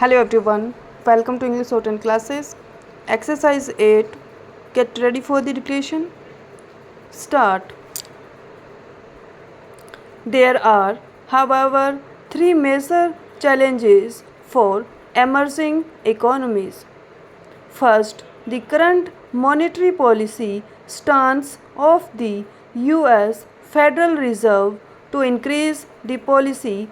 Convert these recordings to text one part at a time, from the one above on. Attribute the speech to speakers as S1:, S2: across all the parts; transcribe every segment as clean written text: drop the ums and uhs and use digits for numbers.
S1: Hello everyone, welcome to English Shorthand classes. Exercise 8. Get ready for the dictation. Start. There are, however, three major challenges for emerging economies. First, the current monetary policy stance of the US Federal Reserve to increase the policy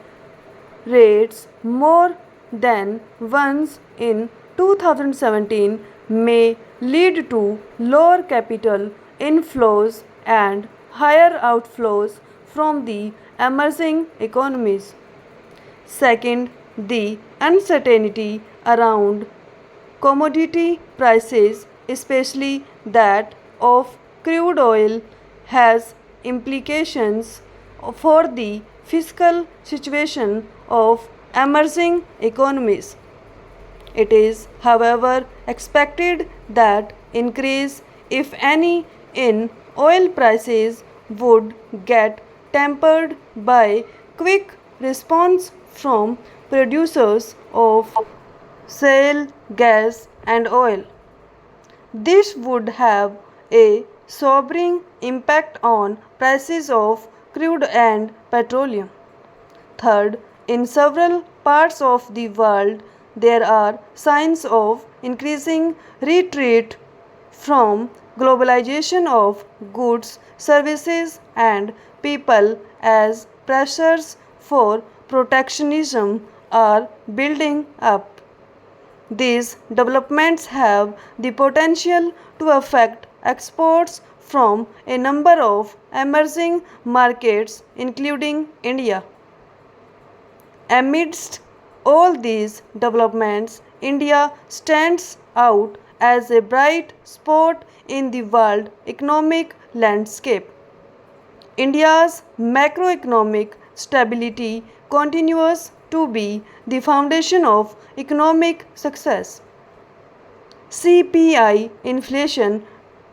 S1: rates more than once in 2017 may lead to lower capital inflows and higher outflows from the emerging economies. Second, the uncertainty around commodity prices, especially that of crude oil, has implications for the fiscal situation of emerging economies. It is, however, expected that increase, if any, in oil prices would get tempered by quick response from producers of shale gas and oil. This would have a sobering impact on prices of crude and petroleum. Third, in several parts of the world, there are signs of increasing retreat from globalization of goods, services, and people as pressures for protectionism are building up. These developments have the potential to affect exports from a number of emerging markets, including India. Amidst all these developments, India stands out as a bright spot in the world economic landscape. India's macroeconomic stability continues to be the foundation of economic success. CPI inflation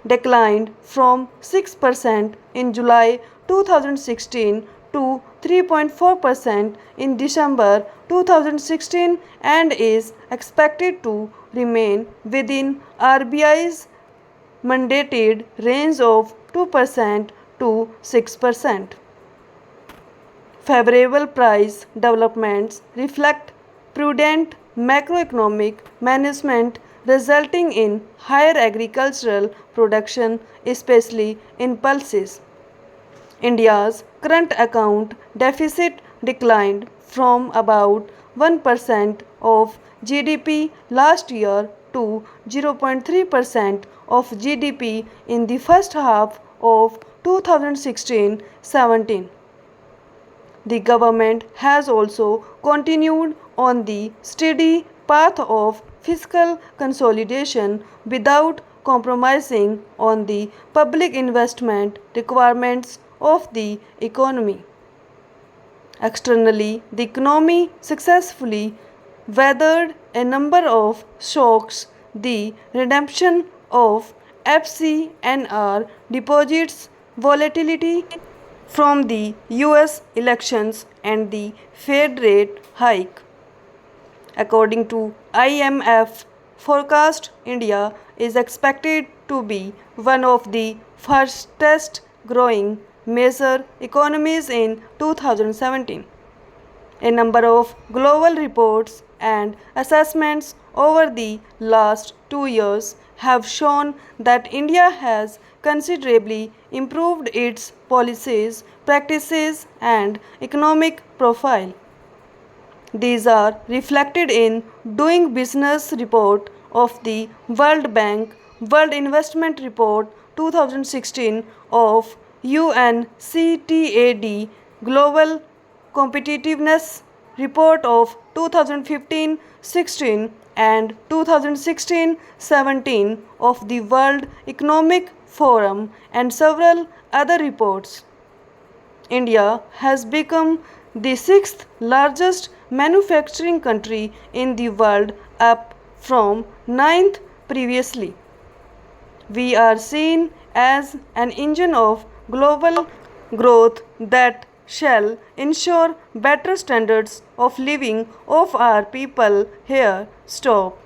S1: declined from 6% in July 2016 to 3.4% in December 2016 and is expected to remain within RBI's mandated range of 2% to 6%. Favorable price developments reflect prudent macroeconomic management resulting in higher agricultural production, especially in pulses. India's current account deficit declined from about 1% of GDP last year to 0.3% of GDP in the first half of 2016-17. The government has also continued on the steady path of fiscal consolidation without compromising on the public investment requirements of the economy. Externally, the economy successfully weathered a number of shocks. The redemption of FCNR deposits, volatility from the US elections, and the Fed rate hike. According to IMF forecast, India is expected to be one of the fastest growing major economies in 2017. A number of global reports and assessments over the last 2 years have shown that India has considerably improved its policies, practices, and economic profile. These are reflected in Doing Business report of the World Bank, World Investment Report 2016 of UNCTAD, Global Competitiveness Report of 2015-16 and 2016-17 of the World Economic Forum and several other reports. India has become the sixth largest manufacturing country in the world, up from ninth previously. We are seen as an engine of global growth that shall ensure better standards of living of our people here. Stop.